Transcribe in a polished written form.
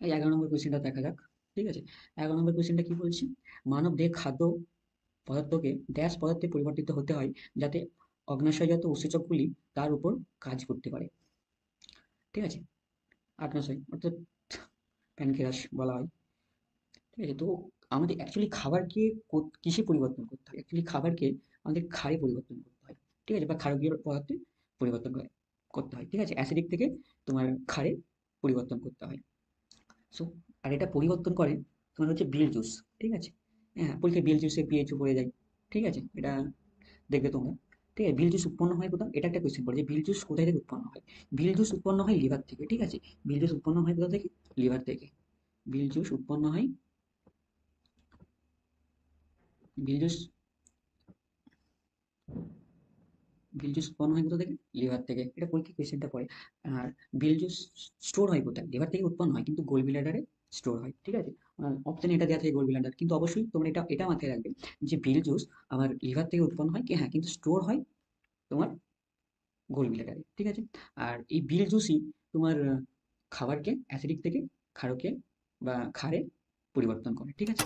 এই 11 নম্বর কোয়েশ্চেনটা দেখা যাক। ঠিক আছে, 11 নম্বর কোয়েশ্চেনটা কি বলছে? মানব দেহে খাদ্য পদার্থকে ড্যাশ পদার্থে পরিবর্তিত হতে হয় যাতে অগ্ন্যাশয়জাত উৎসেচকগুলি তার উপর কাজ করতে পারে। ঠিক আছে, আগ্নাশয় অর্থাৎ প্যানক্রিয়াস বলা হয়। ঠিক আছে, তো আমাদের অ্যাকচুয়ালি খাবারকে কিসে পরিবর্তন করতে হয়? অ্যাকচুয়ালি খাবারকে আমাদের ক্ষারে পরিবর্তন করতে হয়। ঠিক আছে, বা ক্ষারকীয় পদার্থে পরিবর্তন করতে হয়। ঠিক আছে, অ্যাসিডিক থেকে তোমার ক্ষারে পরিবর্তন করতে হয়। সো আর এটা পরিবর্তন করে তোমার হচ্ছে বিল জুস। ঠিক আছে, হ্যাঁ, পরীক্ষায় বিল জুসে পিএইচও পড়ে যায়। ঠিক আছে, এটা দেখবে তোমরা। ঠিক আছে, বিল জুস উৎপন্ন হয় কোথাও, এটা একটা কোয়েশ্চেন পড়ে যে বিল জুস কোথায় থেকে উৎপন্ন হয়। বিল জুস উৎপন্ন হয় লিভার থেকে। ঠিক আছে, বিল জুস উৎপন্ন হয় কোথা থেকে? লিভার থেকে। বিল জুস উৎপন্ন হয়, বিল জুস বিল জুস উৎপন্ন হয় কোথা থেকে? লিভার থেকে। এটা পরীক্ষায় কোয়েশ্চেনটা পড়ে। আর বিল জুস স্টোর হয় কোথায়? লিভার থেকে উৎপন্ন হয় কিন্তু গোল ব্লাডারে স্টোর হয়। ঠিক আছে, অপশনে এটা দেওয়া থাকে গোল ব্লাডার, কিন্তু অবশ্যই তোমরা এটা এটা মাথায় রাখবে যে বিল জুস আমার লিভার থেকে উৎপন্ন হয় কি, হ্যাঁ, কিন্তু স্টোর হয় তোমার গোল ব্লাডারে। ঠিক আছে, আর এই বিল জুসই তোমার খাবারকে অ্যাসিডিক থেকে ক্ষারকে বা ক্ষারে পরিবর্তন করে। ঠিক আছে,